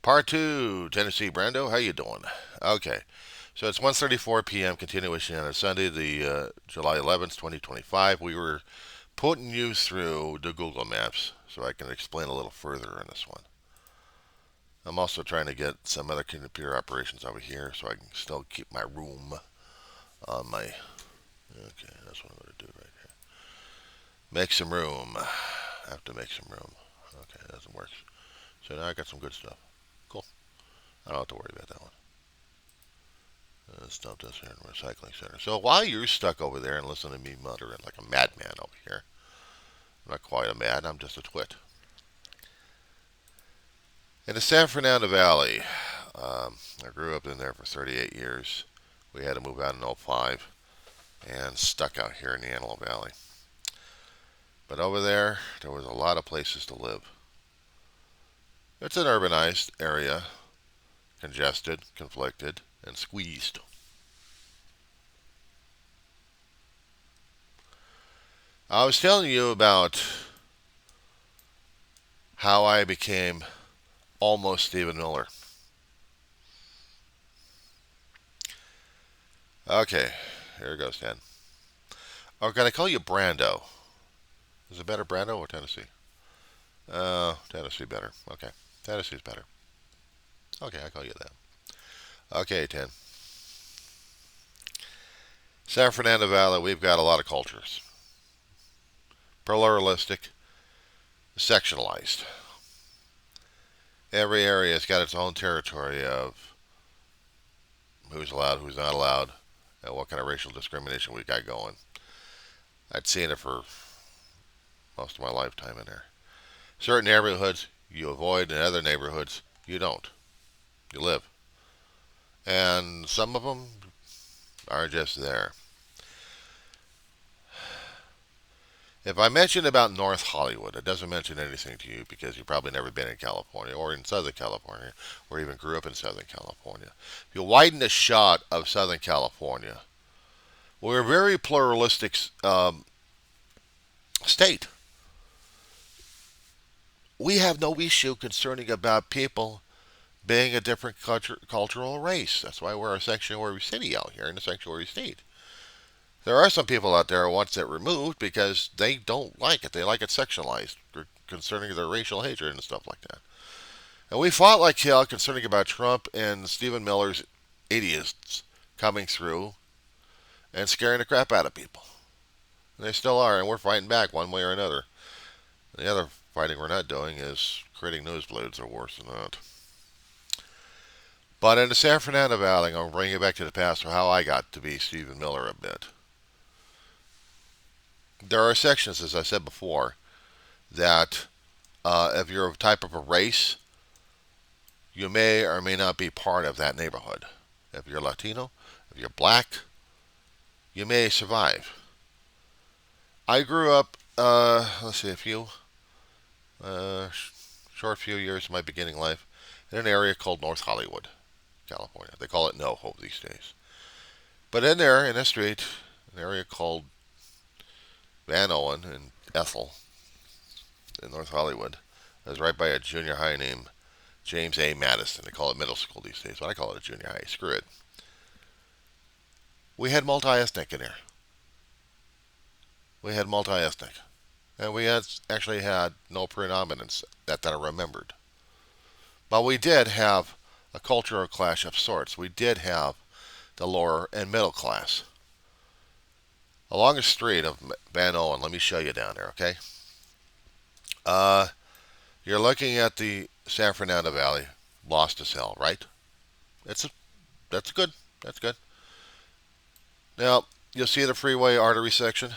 Part 2, Tennessee Brando, how you doing? Okay, so it's 1:34 p.m. continuation on a Sunday, the July 11th, 2025. We were putting you through the Google Maps so I can explain a little further on this one. I'm also trying to get some other computer operations over here so I can still keep my room on my... Okay, that's what I'm going to do right here. Make some room. I have to make some room. Okay, that doesn't work. So now I got some good stuff. Cool. I don't have to worry about that one. Let's dump this here in the recycling center. So while you're stuck over there and listening to me muttering like a madman over here, I'm not quite a mad, I'm just a twit. In the San Fernando Valley, I grew up in there for 38 years. We had to move out in '05 and stuck out here in the Antelope Valley. But over there was a lot of places to live. It's an urbanized area, congested, conflicted, and squeezed. I was telling you about how I became almost Stephen Miller. Okay, here goes, Dan. Or can I call you Brando? Is it better, Brando or Tennessee? Tennessee better. Okay, Tennessee's better. Okay, I call you that. Okay, 10. San Fernando Valley, we've got a lot of cultures. Pluralistic, sectionalized. Every area has got its own territory of who's allowed, who's not allowed, and what kind of racial discrimination we got going. I'd seen it for most of my lifetime in there. Certain neighborhoods you avoid, and other neighborhoods you don't. You live. And some of them are just there. If I mention about North Hollywood, it doesn't mention anything to you because you've probably never been in California or in Southern California or even grew up in Southern California. If you widen the shot of Southern California, we're a very pluralistic state. We have no issue concerning about people being a different cultural race. That's why we're a sanctuary city out here in the sanctuary state. There are some people out there who want it removed because they don't like it. They like it sectionalized concerning their racial hatred and stuff like that. And we fought like hell concerning about Trump and Stephen Miller's idiots coming through and scaring the crap out of people. And they still are, and we're fighting back one way or another. The other fighting we're not doing is creating nosebleeds or worse than that. But in the San Fernando Valley, I'm going to bring you back to the past for how I got to be Stephen Miller a bit. There are sections, as I said before, that if you're a type of a race, you may or may not be part of that neighborhood. If you're Latino, if you're black, you may survive. I grew up, let's see, uh, short few years of my beginning life in an area called North Hollywood, California. They call it NoHo these days. But in there, in a street, an area called Van Owen and Ethel in North Hollywood, I was right by a junior high named James A. Madison. They call it middle school these days, but I call it a junior high. Screw it. We had multi-ethnic in there. We had multi-ethnic. And we actually had no predominance that I remembered. But we did have a cultural clash of sorts. We did have the lower and middle class. Along the street of Van Owen, let me show you down there, okay? Uh, you're looking at the San Fernando Valley, lost as hell, right? That's a, that's good. That's good. Now, you'll see the freeway artery section.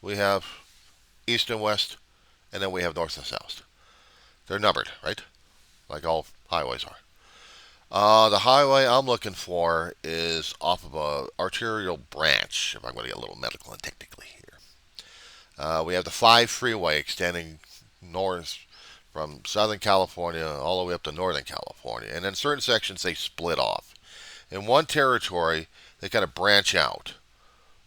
We have east and west, and then we have north and south. They're numbered, right? Like all highways are. The highway I'm looking for is off of a arterial branch, if I'm going to get a little medical and technically here. We have the 5 freeway extending north from Southern California all the way up to Northern California. And in certain sections, they split off. In one territory, they kind of branch out.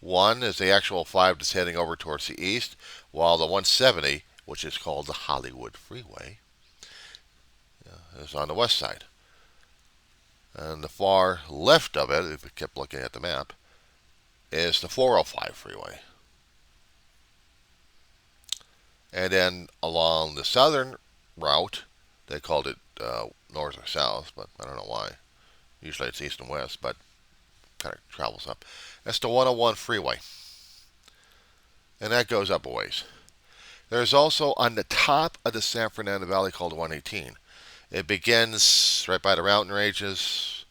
One is the actual 5 that's heading over towards the east, while the 170, which is called the Hollywood Freeway, is on the west side. And the far left of it, if we kept looking at the map, is the 405 freeway. And then along the southern route, they called it north or south, but I don't know why. Usually it's east and west, but kind of travels up. That's the 101 freeway. And that goes up a ways. There's also on the top of the San Fernando Valley called 118. It begins right by the mountain ranges,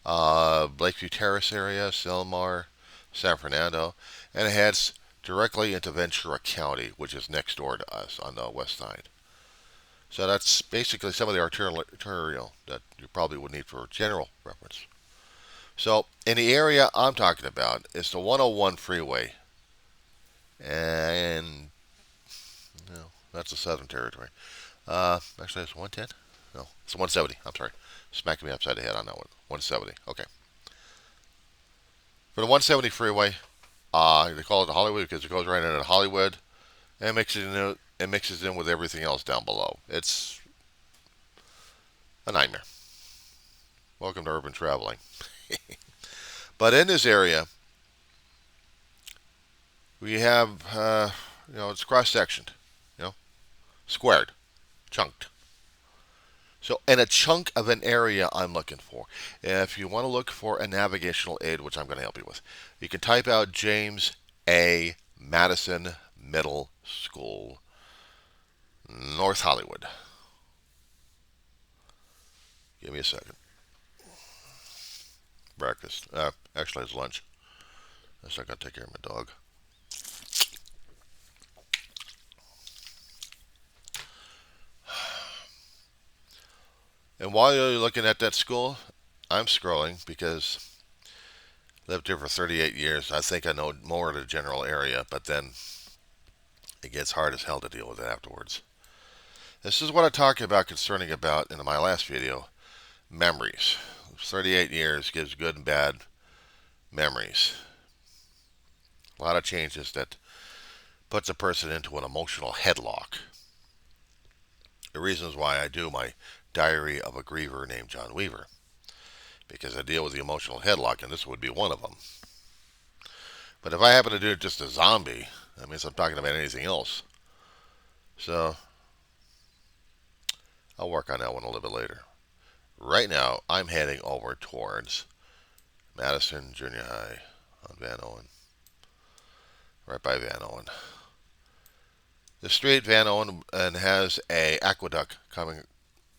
Lakeview Terrace area, Silmar, San Fernando, and it heads directly into Ventura County, which is next door to us on the west side. So that's basically some of the arterial that you probably would need for general reference. So in the area I'm talking about, it's the 101 freeway, and no, that's the Southern Territory. Actually, it's 110. No, it's 170. I'm sorry, smacking me upside the head on that one. 170. Okay. For the 170 freeway, they call it the Hollywood because it goes right into Hollywood and mixes in with everything else down below. It's a nightmare. Welcome to urban traveling. But in this area, we have, it's cross-sectioned, squared, chunked. So, in a chunk of an area I'm looking for. If you want to look for a navigational aid, which I'm going to help you with, you can type out James A. Madison Middle School, North Hollywood. Give me a second. Breakfast. Actually, it's lunch. I still got to take care of my dog. And while you're looking at that school, I'm scrolling because I lived here for 38 years. I think I know more of the general area, but then it gets hard as hell to deal with it afterwards. This is what I talked about concerning about in my last video, memories. 38 years gives good and bad memories. A lot of changes that puts a person into an emotional headlock. The reasons why I do my Diary of a Griever named John Weaver, because I deal with the emotional headlock, and this would be one of them. But if I happen to do just a zombie, that means I'm talking about anything else. So I'll work on that one a little bit later. Right now, I'm heading over towards Madison Junior High on Van Owen. Right by Van Owen. The street Van Owen and has a aqueduct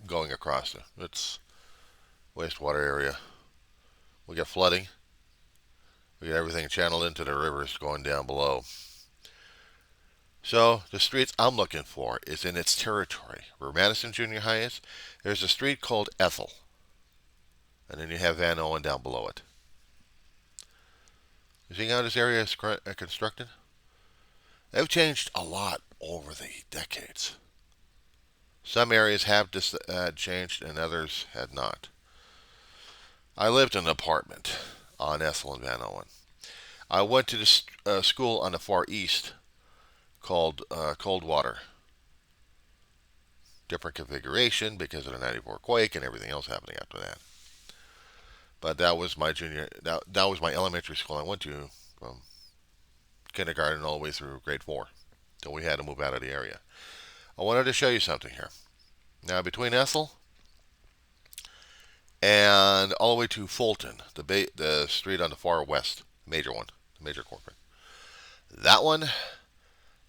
going across it. It's wastewater area. We get flooding. We get everything channeled into the rivers going down below. So the streets I'm looking for is in its territory. Where Madison Junior High is, there's a street called Ethel. And then you have Van Owen down below it. You see how this area is constructed? They've changed a lot over the decades. Some areas have changed and others had not. I lived in an apartment on Ethel and Van Owen. I went to the school on the far east called Coldwater. Different configuration because of the 94 quake and everything else happening after that. But that was my that was my elementary school I went to from kindergarten all the way through grade 4 till we had to move out of the area. I wanted to show you something here. Now between Ethel and all the way to Fulton, the street on the far west, major one, the major corporate. That one,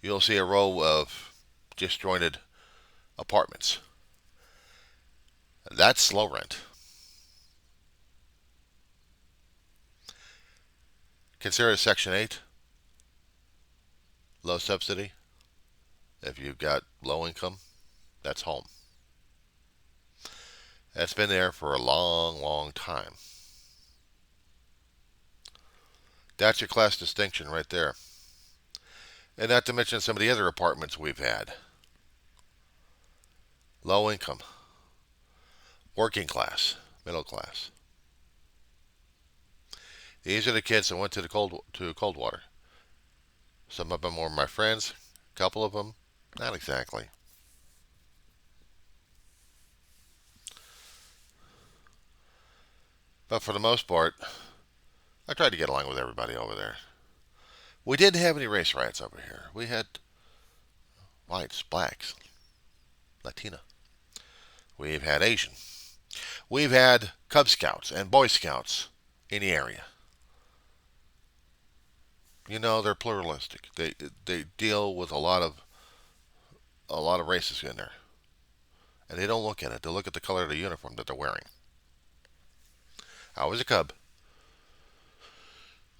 you'll see a row of disjointed apartments. That's low rent. Consider it Section 8, low subsidy. If you've got low income, that's home. That's been there for a long, long time. That's your class distinction right there. And not to mention some of the other apartments we've had. Low income, working class, middle class. These are the kids that went to Coldwater. Some of them were my friends. A couple of them, not exactly. But for the most part, I tried to get along with everybody over there. We didn't have any race riots over here. We had whites, blacks, Latina. We've had Asian. We've had Cub Scouts and Boy Scouts in the area. You know, they're pluralistic. They deal with a lot of races in there, and they don't look at it. They look at the color of the uniform that they're wearing. I was a Cub.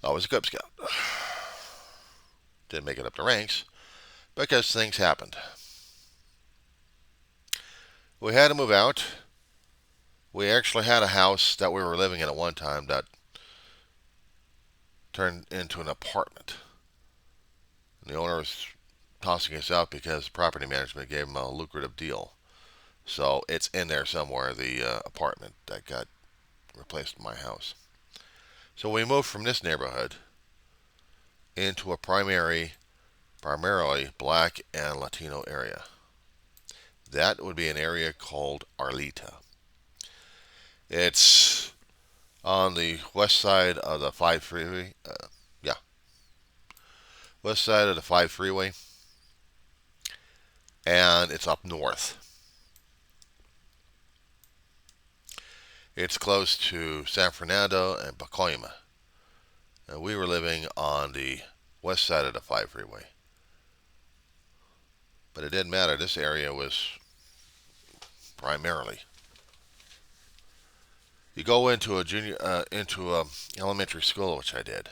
I was a Cub Scout. Didn't make it up the ranks because things happened. We had to move out. We actually had a house that we were living in at one time that turned into an apartment. And the owner was tossing us out because property management gave him a lucrative deal. So it's in there somewhere, the apartment that got replaced in my house. So we moved from this neighborhood into a primarily black and Latino area. That would be an area called Arleta. It's on the west side of the 5 freeway. Yeah, west side of the 5 freeway. And it's up north. It's close to San Fernando and Pacoima. And we were living on the west side of the 5 freeway. But it didn't matter. This area was primarily. You go into a elementary school, which I did.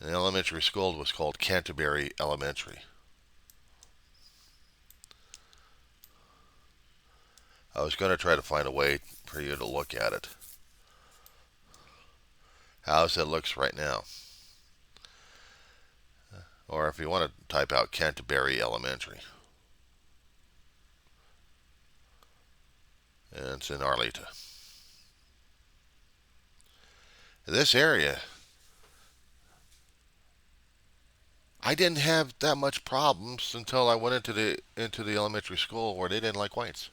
And the elementary school was called Canterbury Elementary. I was going to try to find a way for you to look at it. How's it looks right now? Or if you want to type out Canterbury Elementary. And it's in Arleta. This area, I didn't have that much problems until I went into the elementary school where they didn't like whites.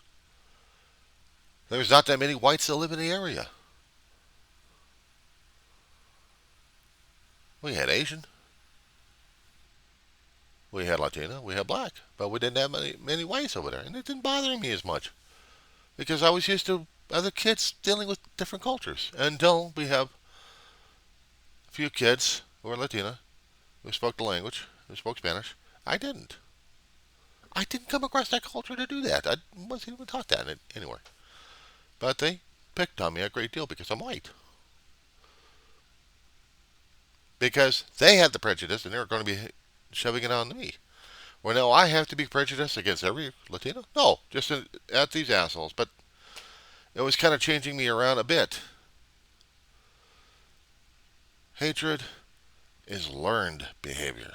There's not that many whites that live in the area. We had Asian, we had Latino, we had black, but we didn't have many whites over there, and it didn't bother me as much because I was used to other kids dealing with different cultures. Until we have a few kids who are Latina, who spoke the language, who spoke Spanish. I didn't. I didn't come across that culture to do that. I wasn't even taught that anywhere. But they picked on me a great deal because I'm white. Because they had the prejudice and they were going to be shoving it on me. Well, now I have to be prejudiced against every Latino? No, just at these assholes. But it was kind of changing me around a bit. Hatred is learned behavior.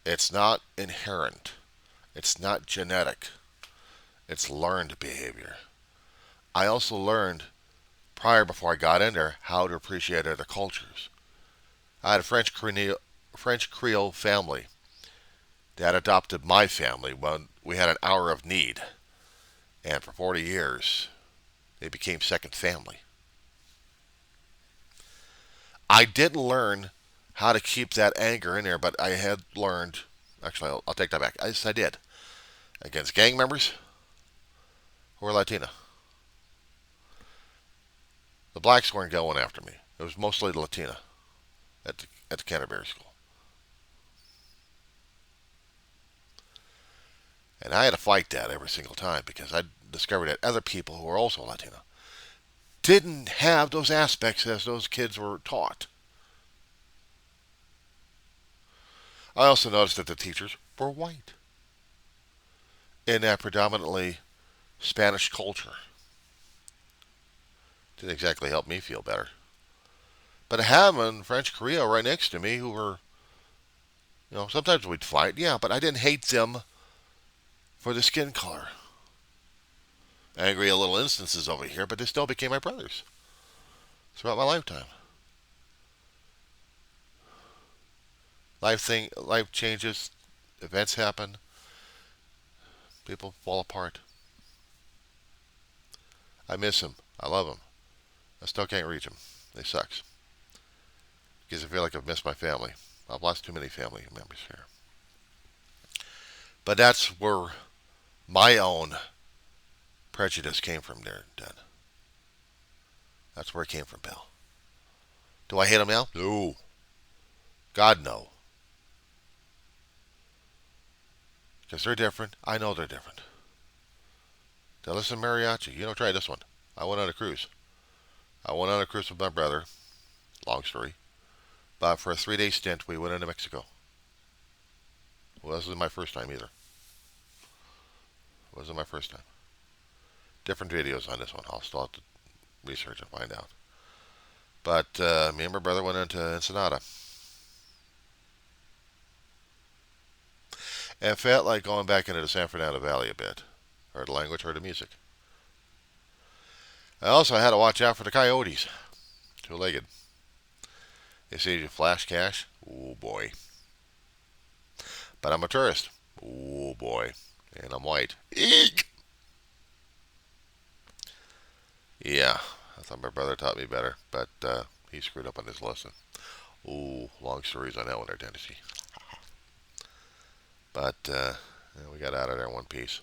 It's not inherent. It's not genetic. It's learned behavior. I also learned before I got in there how to appreciate other cultures. I had a French Creole family that adopted my family when we had an hour of need. And for 40 years, they became second family. I didn't learn how to keep that anger in there, but I had learned, actually, I'll take that back. Yes, I did. Against gang members who were Latina. The blacks weren't going after me. It was mostly the Latina at the Canterbury School. And I had to fight that every single time because I discovered that other people who were also Latino didn't have those aspects as those kids were taught. I also noticed that the teachers were white in that predominantly Spanish culture. Didn't exactly help me feel better. But having French Creole right next to me who were, sometimes we'd fight, yeah, but I didn't hate them for the skin color. Angry at little instances over here, but they still became my brothers throughout my lifetime. Life changes, events happen, people fall apart. I miss them. I love them. I still can't reach them. They sucks. Because I feel like I've missed my family. I've lost too many family members here. But that's where my own prejudice came from there, Dan. That's where it came from, pal. Do I hate them now? No. God, no. Because they're different. I know they're different. Now listen, mariachi. Try this one. I went on a cruise. I went on a cruise with my brother. Long story. But for a 3-day stint, we went into Mexico. Well, this isn't my first time either. It wasn't my first time. Different videos on this one. I'll still have to research and find out. But me and my brother went into Ensenada. And it felt like going back into the San Fernando Valley a bit. Heard the language, heard the music. I also had to watch out for the coyotes. Two-legged. They say you flash cash. Oh boy. But I'm a tourist. Oh boy. And I'm white. Eek! Yeah. I thought my brother taught me better. But he screwed up on his lesson. Oh, long stories on that one there, Tennessee. But we got out of there in one piece.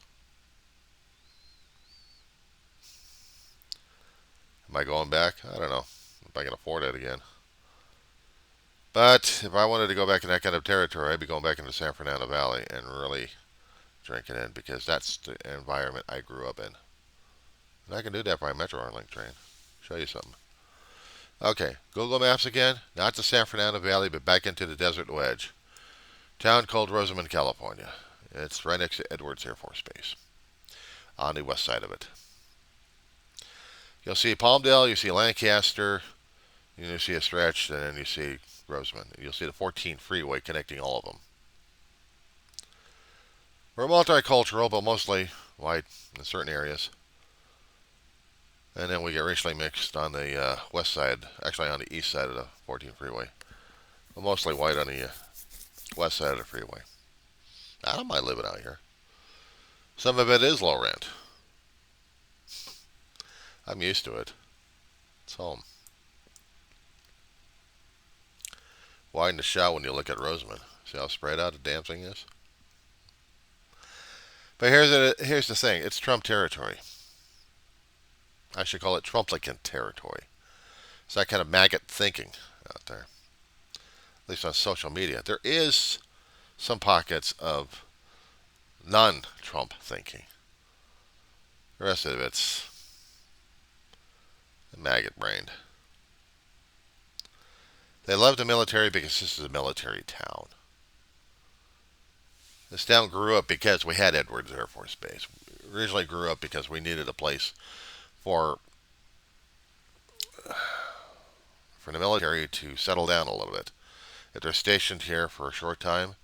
Am I going back? I don't know if I can afford it again. But if I wanted to go back in that kind of territory, I'd be going back into San Fernando Valley and really drinking in, because that's the environment I grew up in. And I can do that by a Metrolink train. Show you something. Okay, Google Maps again. Not the San Fernando Valley, but back into the desert wedge. Town called Rosamond, California. It's right next to Edwards Air Force Base, on the west side of it. You'll see Palmdale, you see Lancaster, you see a stretch, and then you see Rosamond. You'll see the 14 freeway connecting all of them. We're multicultural, but mostly white in certain areas. And then we get racially mixed on the west side, actually on the east side of the 14 freeway. But mostly white on the west side of the freeway. I don't mind living out here. Some of it is low rent. I'm used to it. It's home. Widen the shot when you look at Rosamond. See how spread out the damn thing is? But here's the thing. It's Trump territory. I should call it Trumplican territory. It's that kind of maggot thinking out there. At least on social media. There is some pockets of non-Trump thinking. The rest of it's maggot-brained. They love the military because this is a military town. This town grew up because we had Edwards Air Force Base. We originally grew up because we needed a place for the military to settle down a little bit. If they're stationed here for a short time,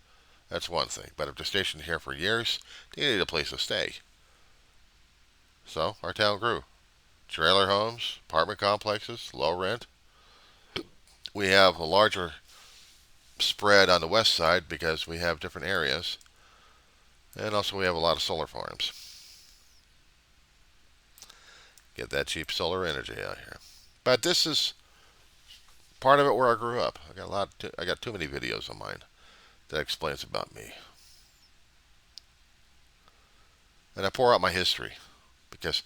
that's one thing. But if they're stationed here for years, they need a place to stay. So our town grew. Trailer homes, apartment complexes, low rent. We have a larger spread on the west side because we have different areas. And also we have a lot of solar farms. Get that cheap solar energy out here. But this is part of it where I grew up. I got too many videos of mine that explains about me. And I pour out my history because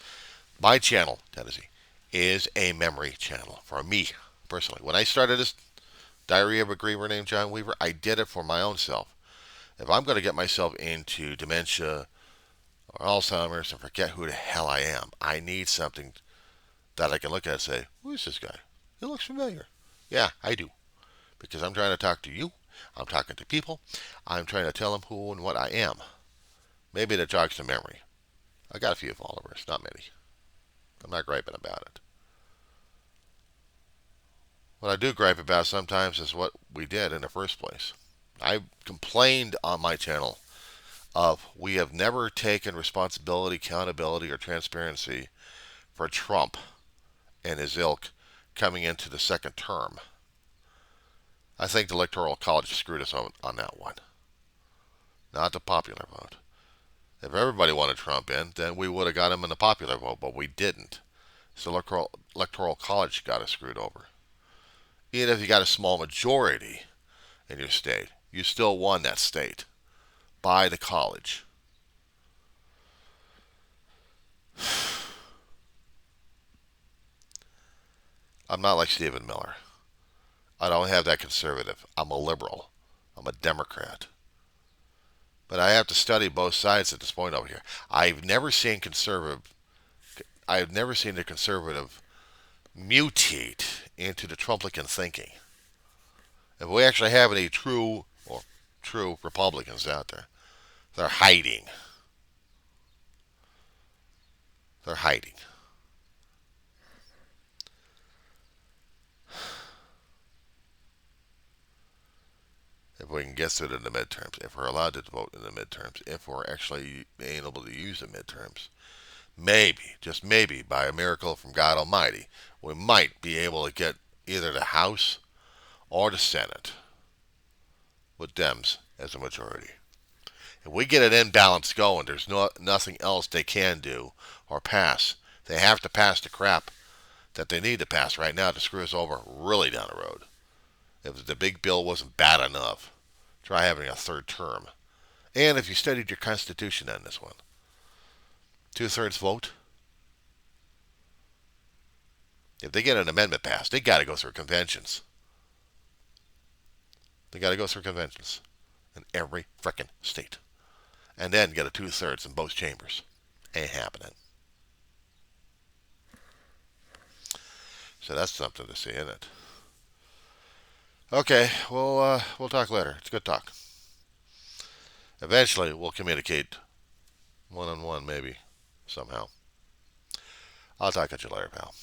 my channel, Tennessee, is a memory channel for me personally. When I started this Diary of a Griever named John Weaver, I did it for my own self. If I'm going to get myself into dementia or Alzheimer's and forget who the hell I am, I need something that I can look at and say, who is this guy? He looks familiar. Yeah, I do. Because I'm trying to talk to you. I'm talking to people. I'm trying to tell them who and what I am. Maybe that jogs the memory. I got a few followers, not many. I'm not griping about it. What I do gripe about sometimes is what we did in the first place. I complained on my channel of we have never taken responsibility, accountability, or transparency for Trump and his ilk coming into the second term. I think the Electoral College screwed us on that one. Not the popular vote. If everybody wanted Trump in, then we would have got him in the popular vote, but we didn't. So electoral college got us screwed over. Even if you got a small majority in your state, you still won that state by the college. I'm not like Stephen Miller. I don't have that conservative. I'm a liberal. I'm a Democrat. But I have to study both sides at this point over here. I've never seen conservative. I've never seen the conservative mutate into the Trumplican thinking. If we actually have any true Republicans out there, they're hiding. They're hiding. If we can get through to the midterms, if we're allowed to vote in the midterms, if we're actually being able to use the midterms, maybe, just maybe, by a miracle from God Almighty, we might be able to get either the House or the Senate with Dems as a majority. If we get an imbalance going, there's nothing else they can do or pass. They have to pass the crap that they need to pass right now to screw us over really down the road. If the big bill wasn't bad enough, try having a third term. And if you studied your Constitution on this one, two-thirds vote. If they get an amendment passed, they got to go through conventions. They got to go through conventions in every frickin' state, and then get a two-thirds in both chambers. Ain't happening. So that's something to see, isn't it? Okay, we'll talk later. It's good talk. Eventually, we'll communicate one-on-one, maybe somehow. I'll talk at you later, pal.